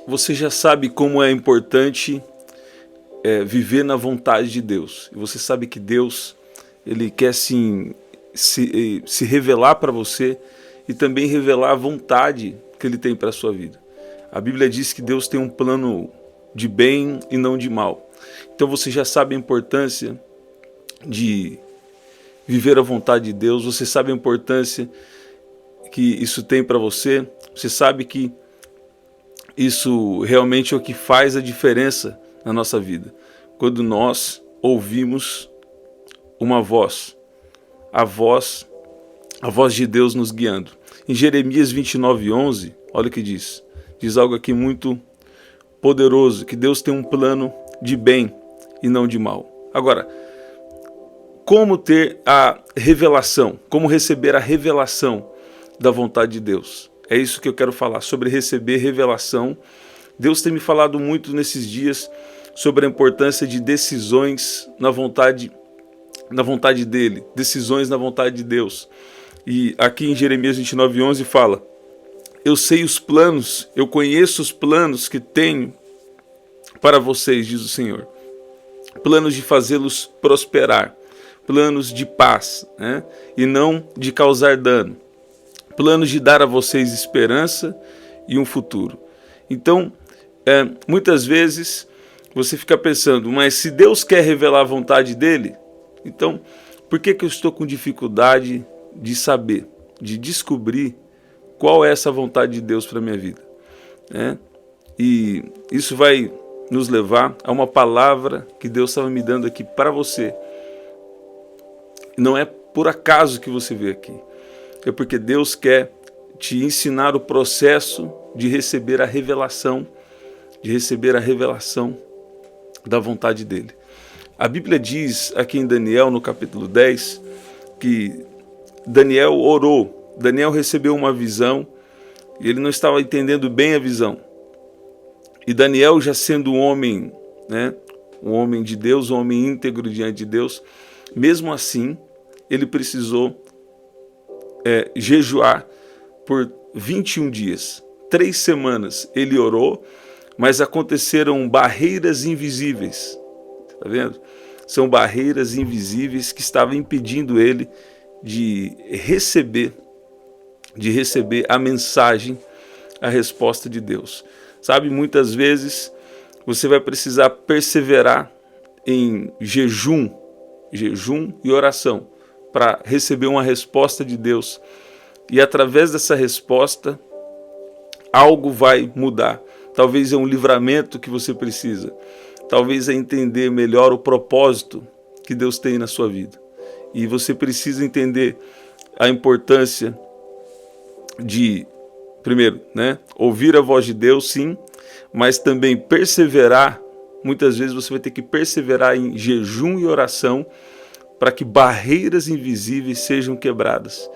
Você já sabe como é importante viver na vontade de Deus. E você sabe que Deus, Ele quer sim se revelar para você e também revelar a vontade que Ele tem para a sua vida. A Bíblia diz que Deus tem um plano de bem e não de mal. Então você já sabe a importância de viver a vontade de Deus, você sabe a importância que isso tem para você, você sabe que isso realmente é o que faz a diferença na nossa vida. Quando nós ouvimos uma voz, a voz de Deus nos guiando. Em Jeremias 29:11, olha o que diz. Diz algo aqui muito poderoso, que Deus tem um plano de bem e não de mal. Agora, como ter a revelação? Como receber a revelação da vontade de Deus? É isso que eu quero falar, sobre receber revelação. Deus tem me falado muito nesses dias sobre a importância de decisões na vontade dele, decisões na vontade de Deus. E aqui em Jeremias 29:11 fala: eu sei os planos, eu conheço os planos que tenho para vocês, diz o Senhor. Planos de fazê-los prosperar, planos de paz, né? E não de causar dano. Planos de dar a vocês esperança e um futuro. Então, muitas vezes você fica pensando, mas se Deus quer revelar a vontade dele, então por que eu estou com dificuldade de saber, de descobrir qual é essa vontade de Deus para a minha vida? E isso vai nos levar a uma palavra que Deus estava me dando aqui para você. Não é por acaso que você veio aqui. É porque Deus quer te ensinar o processo de receber a revelação, da vontade dele. A Bíblia diz aqui em Daniel, no capítulo 10, que Daniel orou, Daniel recebeu uma visão e ele não estava entendendo bem a visão. E Daniel, já sendo um homem, um homem de Deus, um homem íntegro diante de Deus, mesmo assim, ele precisou jejuar por 21 dias. 3 semanas ele orou, mas aconteceram barreiras invisíveis. Está vendo? São barreiras invisíveis que estavam impedindo ele de receber a mensagem, a resposta de Deus. Sabe, muitas vezes você vai precisar perseverar em jejum e oração para receber uma resposta de Deus. E através dessa resposta, algo vai mudar. Talvez é um livramento que você precisa. Talvez é entender melhor o propósito que Deus tem na sua vida. E você precisa entender a importância de, primeiro, ouvir a voz de Deus, sim, mas também perseverar. Muitas vezes você vai ter que perseverar em jejum e oração para que barreiras invisíveis sejam quebradas.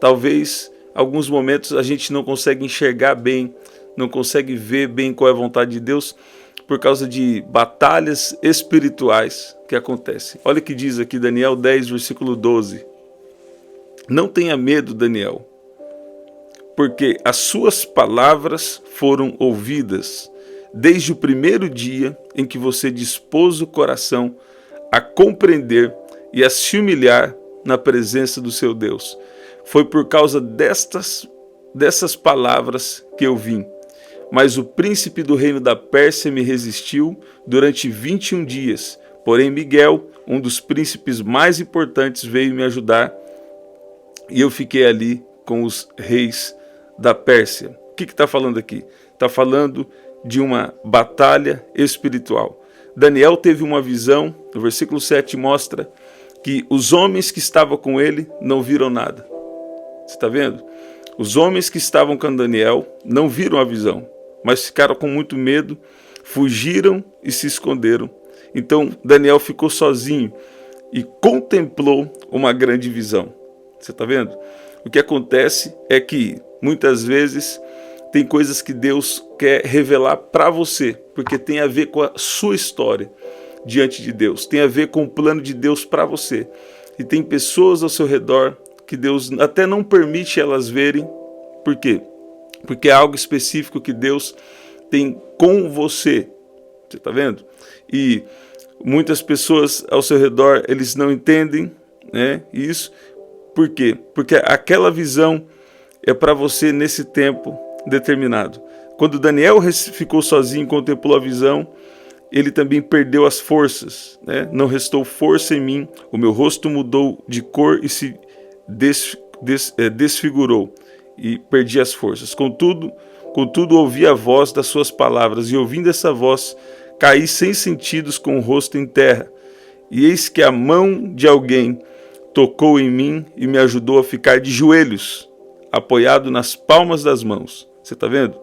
Talvez, em alguns momentos, a gente não consegue enxergar bem, não consegue ver bem qual é a vontade de Deus, por causa de batalhas espirituais que acontecem. Olha o que diz aqui Daniel 10, versículo 12. Não tenha medo, Daniel, porque as suas palavras foram ouvidas desde o primeiro dia em que você dispôs o coração a compreender e a se humilhar na presença do seu Deus. Foi por causa dessas palavras que eu vim. Mas o príncipe do reino da Pérsia me resistiu durante 21 dias. Porém, Miguel, um dos príncipes mais importantes, veio me ajudar e eu fiquei ali com os reis da Pérsia. O que está falando aqui? Está falando de uma batalha espiritual. Daniel teve uma visão, no versículo 7 mostra que os homens que estavam com ele não viram nada. Você está vendo? Os homens que estavam com Daniel não viram a visão, mas ficaram com muito medo, fugiram e se esconderam. Então Daniel ficou sozinho e contemplou uma grande visão. Você está vendo? O que acontece é que muitas vezes tem coisas que Deus quer revelar para você, porque tem a ver com a sua história diante de Deus, tem a ver com o plano de Deus para você. E tem pessoas ao seu redor que Deus até não permite elas verem. Por quê? Porque é algo específico que Deus tem com você. Você está vendo? E muitas pessoas ao seu redor, eles não entendem, né, isso. Por quê? Porque aquela visão é para você nesse tempo determinado. Quando Daniel ficou sozinho e contemplou a visão, ele também perdeu as forças, né? Não restou força em mim, o meu rosto mudou de cor e se desfigurou, e perdi as forças. Contudo, ouvi a voz das suas palavras, e ouvindo essa voz, caí sem sentidos com o rosto em terra. E eis que a mão de alguém tocou em mim e me ajudou a ficar de joelhos, apoiado nas palmas das mãos. Você está vendo?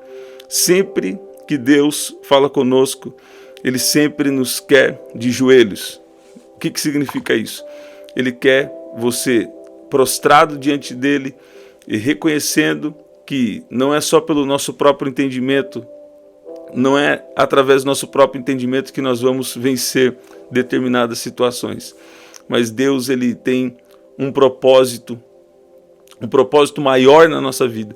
Sempre que Deus fala conosco, Ele sempre nos quer de joelhos. O que significa isso? Ele quer você prostrado diante dele e reconhecendo que não é só pelo nosso próprio entendimento, não é através do nosso próprio entendimento que nós vamos vencer determinadas situações. Mas Deus, ele tem um propósito maior na nossa vida.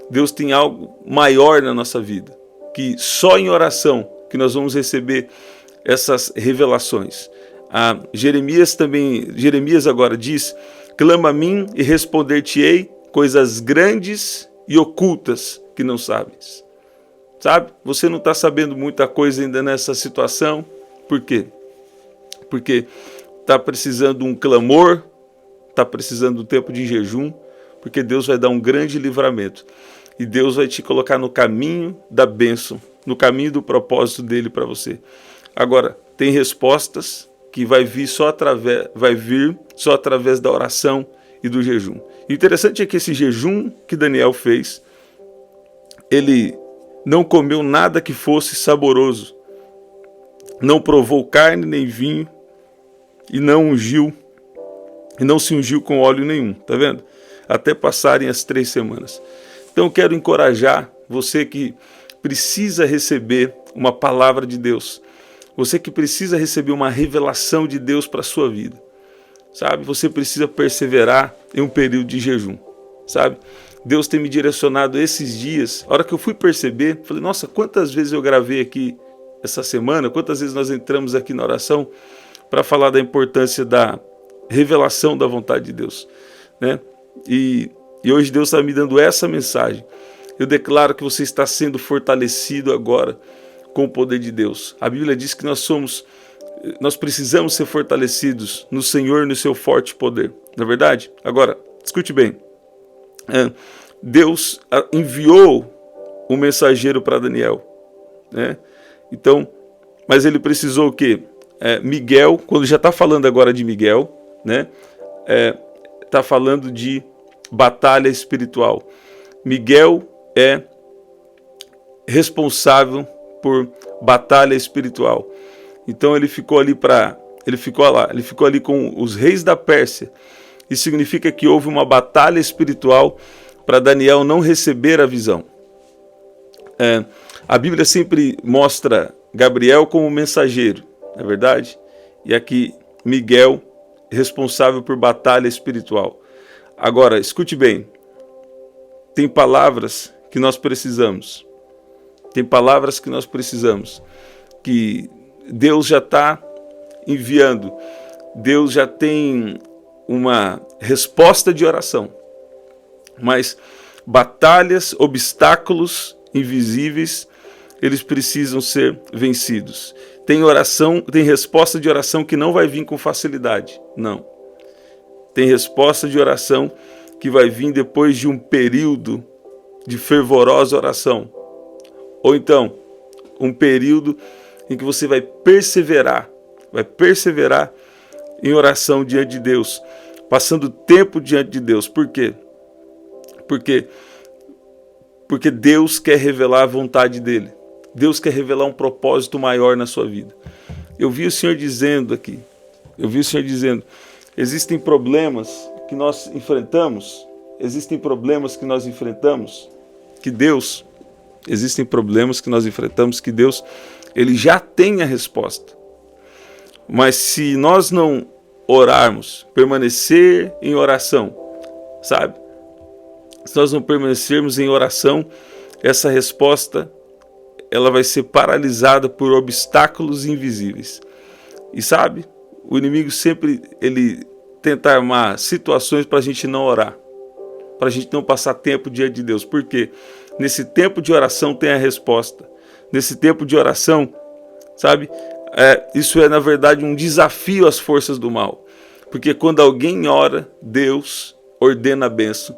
Deus tem algo maior na nossa vida, que só em oração que nós vamos receber essas revelações. Jeremias agora diz: clama a mim e responder-te-ei coisas grandes e ocultas que não sabes. Sabe? Você não está sabendo muita coisa ainda nessa situação. Por quê? Porque está precisando de um clamor, está precisando de um tempo de jejum, porque Deus vai dar um grande livramento. E Deus vai te colocar no caminho da bênção, no caminho do propósito dele para você. Agora, tem respostas que vai vir só através da oração e do jejum. O interessante é que esse jejum que Daniel fez, ele não comeu nada que fosse saboroso, não provou carne nem vinho, e não se ungiu com óleo nenhum, tá vendo? Até passarem as 3 semanas. Então eu quero encorajar você que precisa receber uma palavra de Deus, você que precisa receber uma revelação de Deus para a sua vida, sabe? Você precisa perseverar em um período de jejum, sabe? Deus tem me direcionado esses dias. A hora que eu fui perceber, falei, nossa, quantas vezes eu gravei aqui essa semana, quantas vezes nós entramos aqui na oração para falar da importância da revelação da vontade de Deus, né? E hoje Deus está me dando essa mensagem. Eu declaro que você está sendo fortalecido agora com o poder de Deus. A Bíblia diz que nós precisamos ser fortalecidos no Senhor e no seu forte poder. Não é verdade? Agora, escute bem. Deus enviou um mensageiro para Daniel, né? Então, mas ele precisou o quê? Miguel, quando já está falando agora de Miguel, né? Está falando de batalha espiritual. Miguel é responsável por batalha espiritual. Então ele ficou ali com os reis da Pérsia. Isso significa que houve uma batalha espiritual para Daniel não receber a visão. A Bíblia sempre mostra Gabriel como mensageiro, não é verdade? E aqui Miguel, responsável por batalha espiritual. Agora, escute bem, tem palavras que nós precisamos, que Deus já está enviando, Deus já tem uma resposta de oração, mas batalhas, obstáculos invisíveis, eles precisam ser vencidos. Tem resposta de oração que não vai vir com facilidade, não. Tem resposta de oração que vai vir depois de um período de fervorosa oração. Ou então, um período em que você vai perseverar em oração diante de Deus, passando tempo diante de Deus. Por quê? Porque Deus quer revelar a vontade dele. Deus quer revelar um propósito maior na sua vida. Eu vi o Senhor dizendo aqui, existem problemas que nós enfrentamos, que Deus ele já tem a resposta. Mas se nós não orarmos, permanecer em oração, sabe? Se nós não permanecermos em oração, essa resposta ela vai ser paralisada por obstáculos invisíveis. E sabe, o inimigo sempre ele tenta armar situações para a gente não orar, para a gente não passar tempo diante de Deus. Por quê? Nesse tempo de oração tem a resposta. Nesse tempo de oração, sabe, isso é na verdade um desafio às forças do mal. Porque quando alguém ora, Deus ordena a bênção.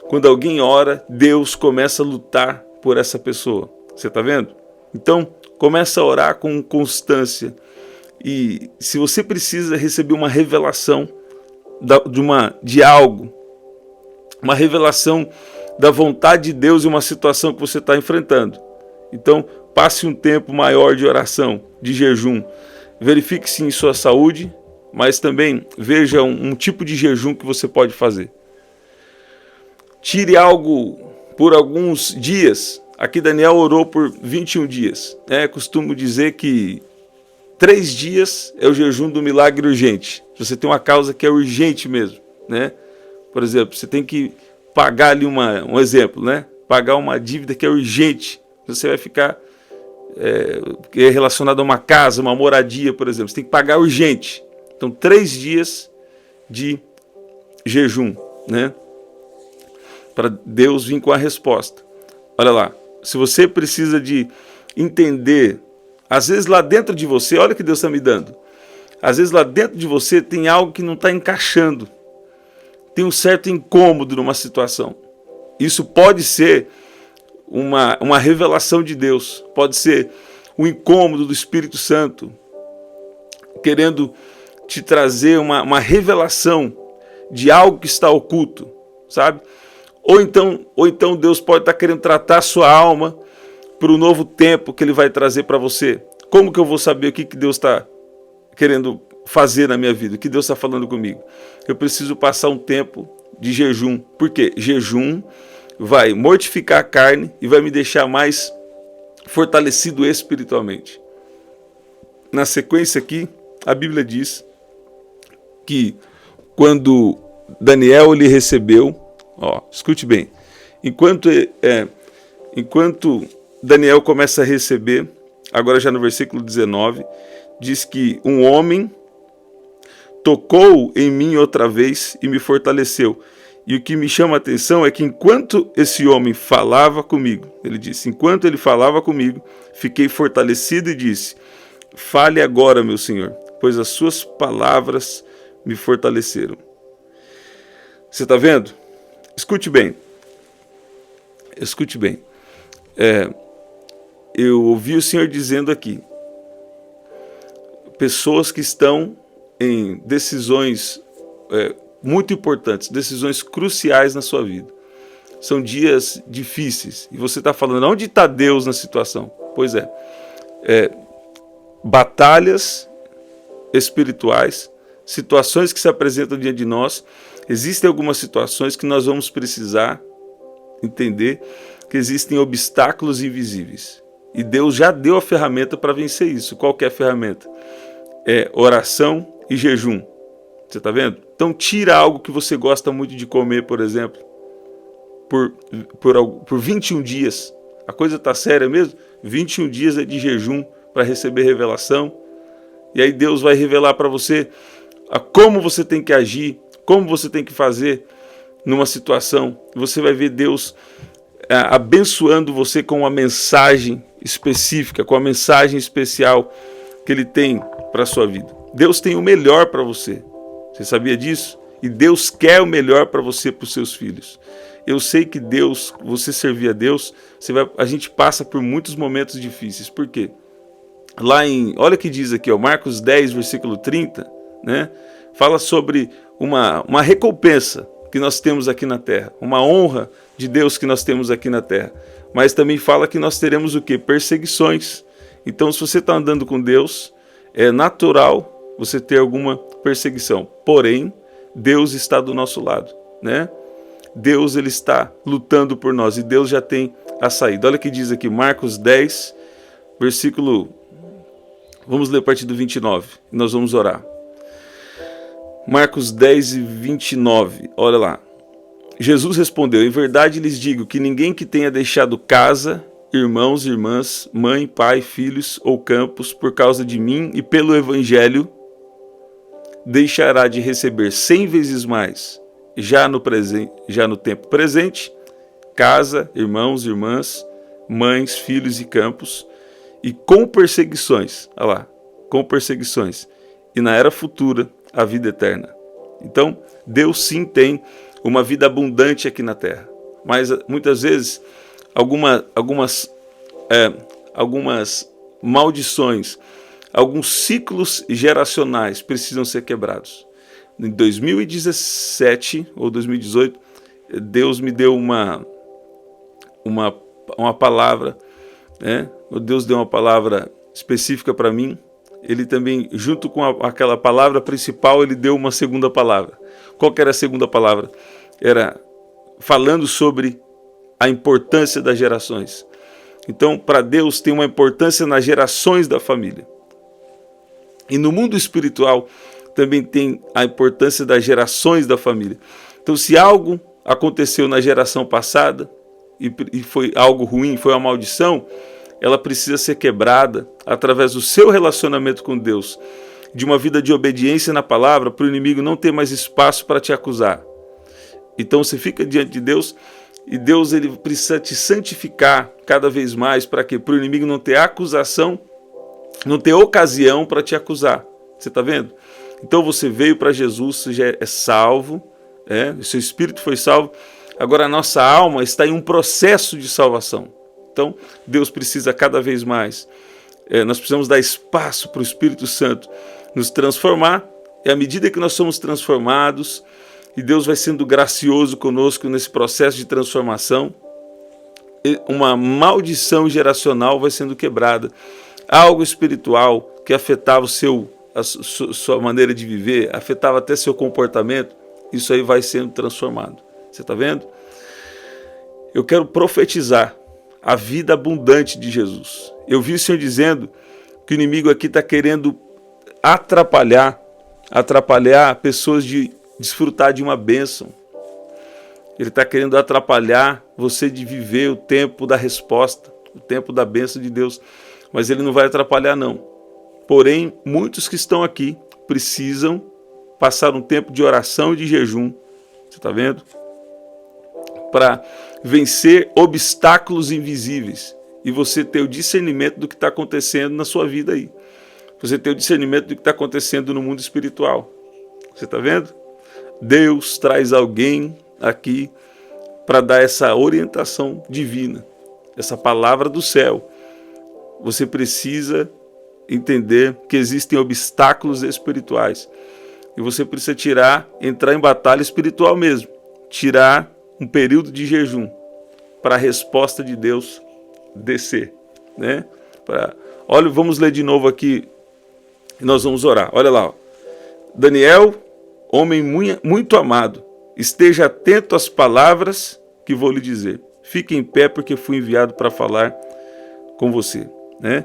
Quando alguém ora, Deus começa a lutar por essa pessoa. Você está vendo? Então, começa a orar com constância. E se você precisa receber uma revelação de algo, uma revelação da vontade de Deus em uma situação que você está enfrentando, então passe um tempo maior de oração, de jejum. Verifique-se em sua saúde, mas também veja um tipo de jejum que você pode fazer. Tire algo por alguns dias. Aqui Daniel orou por 21 dias. Costumo dizer que 3 dias é o jejum do milagre urgente. Você tem uma causa que é urgente mesmo, né? Por exemplo, você tem que pagar ali um exemplo, né? Pagar uma dívida que é urgente. Você vai ficar que é relacionado a uma casa, uma moradia, por exemplo. Você tem que pagar urgente. Então, 3 dias de jejum, né? Para Deus vir com a resposta. Olha lá, se você precisa de entender, às vezes lá dentro de você, olha o que Deus está me dando. Às vezes lá dentro de você tem algo que não está encaixando. Tem um certo incômodo numa situação. Isso pode ser uma revelação de Deus. Pode ser um incômodo do Espírito Santo, querendo te trazer uma revelação de algo que está oculto, sabe? Ou então Deus pode estar querendo tratar a sua alma para o novo tempo que Ele vai trazer para você. Como que eu vou saber o que Deus está querendo fazer na minha vida? O que Deus está falando comigo? Eu preciso passar um tempo de jejum. Por quê? Jejum vai mortificar a carne e vai me deixar mais fortalecido espiritualmente. Na sequência aqui, a Bíblia diz que quando Daniel lhe recebeu, escute bem, enquanto Daniel começa a receber, agora já no versículo 19, diz que um homem tocou em mim outra vez e me fortaleceu. E o que me chama a atenção é que enquanto esse homem falava comigo, ele disse, enquanto ele falava comigo, fiquei fortalecido e disse, fale agora, meu Senhor, pois as suas palavras me fortaleceram. Você está vendo? Escute bem. Escute bem. Eu ouvi o Senhor dizendo aqui, pessoas que estão em decisões muito importantes, decisões cruciais na sua vida. São dias difíceis. E você está falando, onde está Deus na situação? Pois batalhas espirituais, situações que se apresentam diante de nós. Existem algumas situações que nós vamos precisar entender que existem obstáculos invisíveis. E Deus já deu a ferramenta para vencer isso. Qual que é a ferramenta? Oração e jejum. Você está vendo? Então tira algo que você gosta muito de comer, por exemplo, por 21 dias. A coisa está séria mesmo? 21 dias é de jejum para receber revelação. E aí Deus vai revelar para você como você tem que agir, como você tem que fazer numa situação. Você vai ver Deus abençoando você com uma mensagem específica, com a mensagem especial que Ele tem para a sua vida. Deus tem o melhor para você. Você sabia disso? E Deus quer o melhor para você e para os seus filhos. Eu sei que Deus, você servir a Deus, a gente passa por muitos momentos difíceis. Por quê? Olha o que diz aqui, Marcos 10, versículo 30, né? Fala sobre uma recompensa que nós temos aqui na terra, uma honra de Deus que nós temos aqui na terra. Mas também fala que nós teremos o quê? Perseguições. Então, se você está andando com Deus, é natural você ter alguma perseguição. Porém, Deus está do nosso lado, né? Deus, Ele está lutando por nós e Deus já tem a saída. Olha o que diz aqui, Marcos 10, versículo... Vamos ler a partir do 29 e nós vamos orar. Marcos 10 e 29, olha lá. Jesus respondeu, em verdade lhes digo que ninguém que tenha deixado casa, irmãos, irmãs, mãe, pai, filhos ou campos, por causa de mim e pelo evangelho, deixará de receber 100 vezes mais, já no tempo presente, casa, irmãos, irmãs, mães, filhos e campos, e com perseguições, olha lá, com perseguições, e na era futura, a vida eterna. Então, Deus sim tem uma vida abundante aqui na terra, mas muitas vezes algumas maldições, alguns ciclos geracionais precisam ser quebrados. Em 2017 ou 2018, Deus me deu uma palavra, né? Deus deu uma palavra específica para mim. Ele também, junto com aquela palavra principal, ele deu uma segunda palavra. Qual que era a segunda palavra? Era falando sobre a importância das gerações. Então, para Deus, tem uma importância nas gerações da família. E no mundo espiritual, também tem a importância das gerações da família. Então, se algo aconteceu na geração passada, e foi algo ruim, foi uma maldição, ela precisa ser quebrada através do seu relacionamento com Deus, de uma vida de obediência na palavra, para o inimigo não ter mais espaço para te acusar. Então você fica diante de Deus, e Deus ele precisa te santificar cada vez mais, para quê? Para o inimigo não ter acusação, não ter ocasião para te acusar. Você está vendo? Então você veio para Jesus, você já é salvo, o seu espírito foi salvo, agora a nossa alma está em um processo de salvação. Então Deus precisa cada vez mais, nós precisamos dar espaço para o Espírito Santo nos transformar, e à medida que nós somos transformados, e Deus vai sendo gracioso conosco nesse processo de transformação, uma maldição geracional vai sendo quebrada. Algo espiritual que afetava a sua maneira de viver, afetava até seu comportamento, isso aí vai sendo transformado. Você está vendo? Eu quero profetizar a vida abundante de Jesus. Eu vi o Senhor dizendo que o inimigo aqui está querendo atrapalhar pessoas de desfrutar de uma bênção. Ele está querendo atrapalhar você de viver o tempo da resposta, o tempo da bênção de Deus. Mas ele não vai atrapalhar, não. Porém, muitos que estão aqui precisam passar um tempo de oração e de jejum. Você está vendo? Para vencer obstáculos invisíveis. E você ter o discernimento do que está acontecendo na sua vida aí. Você ter o discernimento do que está acontecendo no mundo espiritual. Você está vendo? Deus traz alguém aqui para dar essa orientação divina, essa palavra do céu. Você precisa entender que existem obstáculos espirituais. E você precisa entrar em batalha espiritual mesmo. Tirar um período de jejum para a resposta de Deus descer, né? Olha, vamos ler de novo aqui e nós vamos orar. Olha lá, ó. Daniel, homem muito amado, esteja atento às palavras que vou lhe dizer. Fique em pé, porque fui enviado para falar com você, né?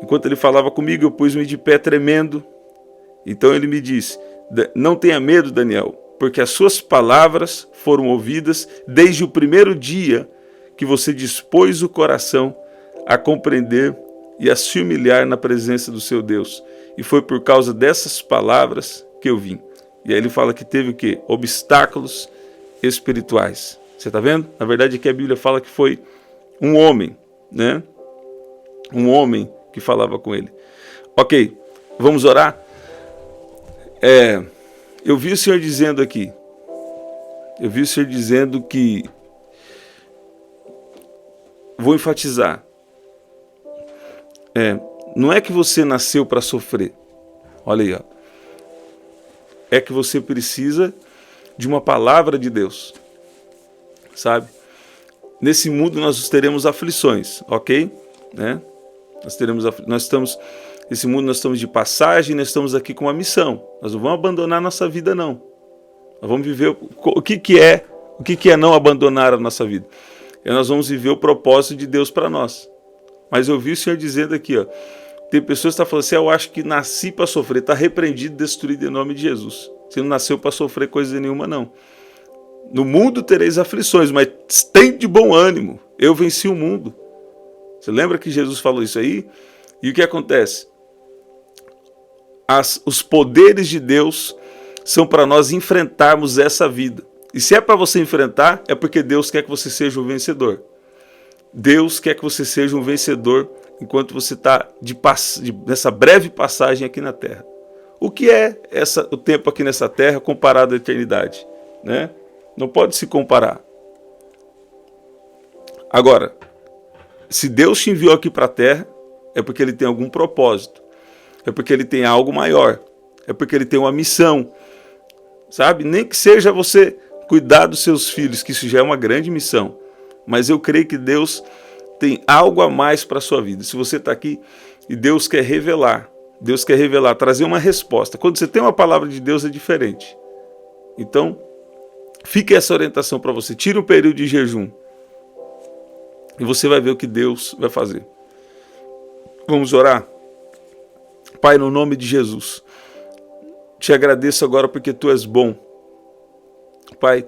Enquanto ele falava comigo, eu pus-me de pé tremendo. Então ele me disse: não tenha medo, Daniel, porque as suas palavras foram ouvidas desde o primeiro dia que você dispôs o coração a compreender e a se humilhar na presença do seu Deus. E foi por causa dessas palavras que eu vim. E aí ele fala que teve o quê? Obstáculos espirituais. Você está vendo? Na verdade aqui a Bíblia fala que foi um homem, né? Um homem que falava com ele. Ok, vamos orar? Eu vi o Senhor dizendo aqui. Eu vi o Senhor dizendo que... Vou enfatizar. Não é que você nasceu para sofrer. Olha aí, ó. É que você precisa de uma palavra de Deus. Sabe? Nesse mundo nós teremos aflições, ok? Né? Nesse mundo nós estamos de passagem, nós estamos aqui com uma missão. Nós não vamos abandonar a nossa vida, não. Nós vamos viver o que é não abandonar a nossa vida. Nós vamos viver o propósito de Deus para nós. Mas eu vi o Senhor dizendo aqui, ó, tem pessoas que estão falando assim: eu acho que nasci para sofrer. Está repreendido, destruído em nome de Jesus. Você não nasceu para sofrer coisa nenhuma, não. No mundo tereis aflições, mas tem de bom ânimo. Eu venci o mundo. Você lembra que Jesus falou isso aí? E o que acontece? Os poderes de Deus são para nós enfrentarmos essa vida. E se é para você enfrentar, é porque Deus quer que você seja um vencedor. Deus quer que você seja um vencedor enquanto você está nessa breve passagem aqui na Terra. O que é o tempo aqui nessa Terra comparado à eternidade? Né? Não pode se comparar. Agora, se Deus te enviou aqui para a Terra, é porque Ele tem algum propósito. É porque Ele tem algo maior. É porque Ele tem uma missão. Sabe? Nem que seja você cuidar dos seus filhos, que isso já é uma grande missão. Mas eu creio que Deus tem algo a mais para a sua vida. Se você está aqui e Deus quer revelar, trazer uma resposta. Quando você tem uma palavra de Deus é diferente. Então, fique essa orientação para você. Tire um período de jejum. E você vai ver o que Deus vai fazer. Vamos orar? Pai, no nome de Jesus, te agradeço agora porque Tu és bom. Pai,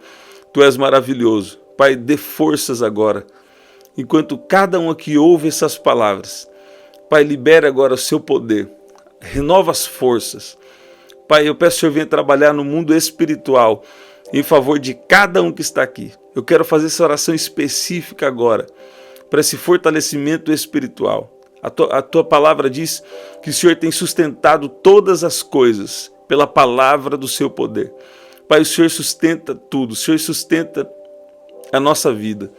Tu és maravilhoso. Pai, dê forças agora. Enquanto cada um aqui ouve essas palavras, Pai, libere agora o Seu poder. Renova as forças. Pai, eu peço que o Senhor venha trabalhar no mundo espiritual em favor de cada um que está aqui. Eu quero fazer essa oração específica agora, para esse fortalecimento espiritual. A tua palavra diz que o Senhor tem sustentado todas as coisas pela palavra do Seu poder. Pai, o Senhor sustenta tudo, o Senhor sustenta a nossa vida.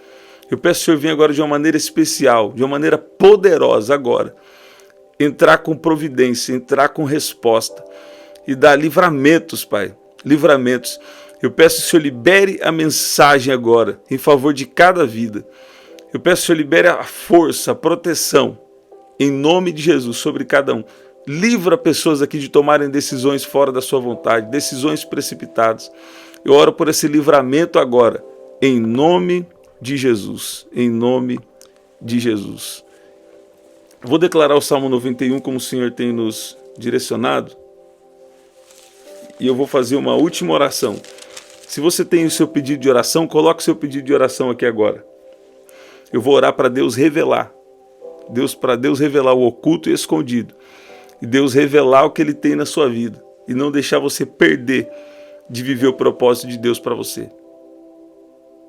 Eu peço que o Senhor venha agora de uma maneira especial, de uma maneira poderosa agora, entrar com providência, entrar com resposta e dar livramentos, Pai, livramentos. Eu peço que o Senhor libere a mensagem agora em favor de cada vida. Eu peço que o Senhor libere a força, a proteção, em nome de Jesus, sobre cada um. Livra pessoas aqui de tomarem decisões fora da sua vontade, decisões precipitadas. Eu oro por esse livramento agora, em nome de Jesus, em nome de Jesus. Vou declarar o Salmo 91 como o Senhor tem nos direcionado. E eu vou fazer uma última oração. Se você tem o seu pedido de oração, coloque o seu pedido de oração aqui agora. Eu vou orar para Deus revelar. Para Deus revelar o oculto e escondido. E Deus revelar o que Ele tem na sua vida. E não deixar você perder de viver o propósito de Deus para você.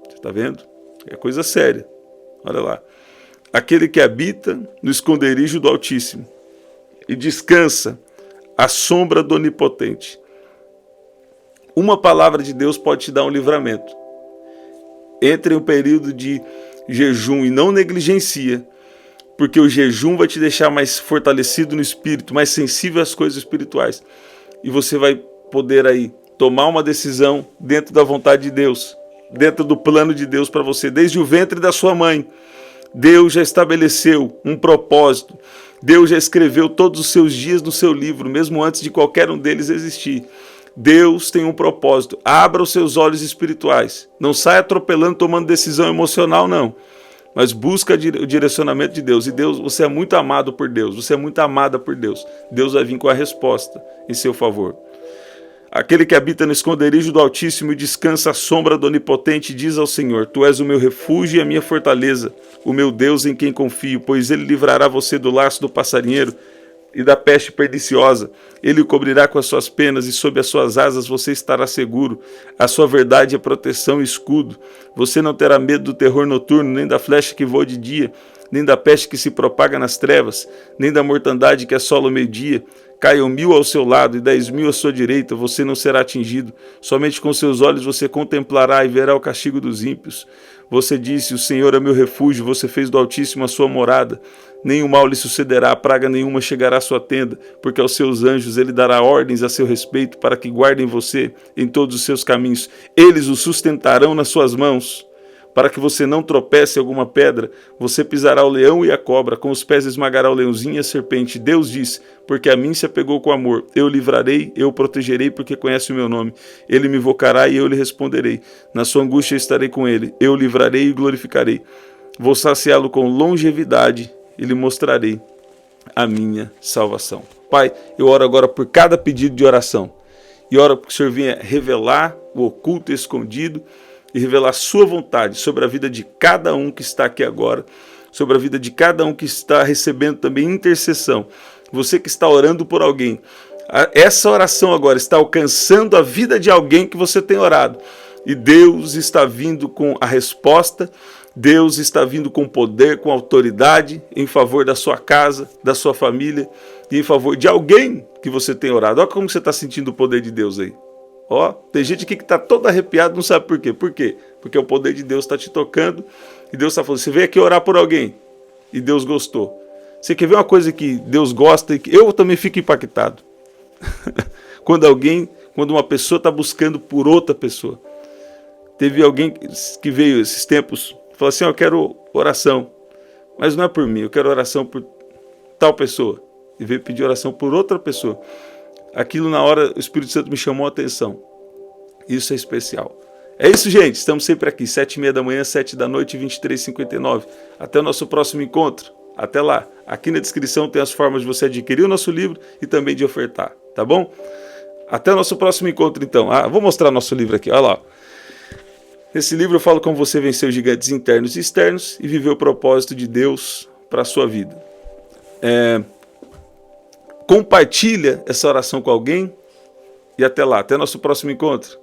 Você está vendo? É coisa séria. Olha lá. Aquele que habita no esconderijo do Altíssimo e descansa à sombra do Onipotente. Uma palavra de Deus pode te dar um livramento. Entre em um período de jejum e não negligencia, porque o jejum vai te deixar mais fortalecido no espírito, mais sensível às coisas espirituais. E você vai poder aí tomar uma decisão dentro da vontade de Deus, dentro do plano de Deus para você, desde o ventre da sua mãe. Deus já estabeleceu um propósito. Deus já escreveu todos os seus dias no seu livro, mesmo antes de qualquer um deles existir. Deus tem um propósito. Abra os seus olhos espirituais. Não saia atropelando, tomando decisão emocional, não. Mas busca o direcionamento de Deus. E Deus, você é muito amado por Deus. Você é muito amada por Deus. Deus vai vir com a resposta em seu favor. Aquele que habita no esconderijo do Altíssimo e descansa à sombra do Onipotente diz ao Senhor: Tu és o meu refúgio e a minha fortaleza, o meu Deus em quem confio, pois Ele livrará você do laço do passarinheiro e da peste perniciosa. Ele o cobrirá com as suas penas e sob as suas asas você estará seguro. A sua verdade é proteção e escudo. Você não terá medo do terror noturno, nem da flecha que voa de dia, nem da peste que se propaga nas trevas, nem da mortandade que assola o meio-dia. Caiam 1000 ao seu lado e 10.000 à sua direita, você não será atingido. Somente com seus olhos você contemplará e verá o castigo dos ímpios. Você disse: o Senhor é meu refúgio, você fez do Altíssimo a sua morada. Nenhum mal lhe sucederá, praga nenhuma chegará à sua tenda, porque aos seus anjos ele dará ordens a seu respeito, para que guardem você em todos os seus caminhos. Eles o sustentarão nas suas mãos, para que você não tropece em alguma pedra. Você pisará o leão e a cobra, com os pés esmagará o leãozinho e a serpente. Deus diz: porque a mim se apegou com amor. Eu o livrarei, eu o protegerei, porque conhece o meu nome. Ele me invocará e eu lhe responderei. Na sua angústia eu estarei com ele. Eu o livrarei e glorificarei. Vou saciá-lo com longevidade e lhe mostrarei a minha salvação. Pai, eu oro agora por cada pedido de oração. E oro para que o Senhor venha revelar o oculto e escondido e revelar a sua vontade sobre a vida de cada um que está aqui agora, sobre a vida de cada um que está recebendo também intercessão. Você que está orando por alguém, essa oração agora está alcançando a vida de alguém que você tem orado. E Deus está vindo com a resposta, Deus está vindo com poder, com autoridade em favor da sua casa, da sua família e em favor de alguém que você tem orado. Olha como você está sentindo o poder de Deus aí. Ó, tem gente aqui que está todo arrepiado, não sabe por quê. Por quê? Porque o poder de Deus está te tocando e Deus está falando, você veio aqui orar por alguém e Deus gostou. Você quer ver uma coisa que Deus gosta e que eu também fico impactado? Quando uma pessoa está buscando por outra pessoa. Teve alguém que veio esses tempos, falou assim, eu quero oração, mas não é por mim, eu quero oração por tal pessoa. E veio pedir oração por outra pessoa. Aquilo na hora o Espírito Santo me chamou a atenção. Isso é especial. É isso, gente, estamos sempre aqui, 7h30 da manhã, 7 da noite, 23h59. Até o nosso próximo encontro. Até lá. Aqui na descrição tem as formas de você adquirir o nosso livro e também de ofertar, tá bom? Até o nosso próximo encontro, então. Vou mostrar nosso livro aqui, olha lá. Nesse livro eu falo como você venceu gigantes internos e externos e viver o propósito de Deus para a sua vida. Compartilha essa oração com alguém e até lá. Até nosso próximo encontro.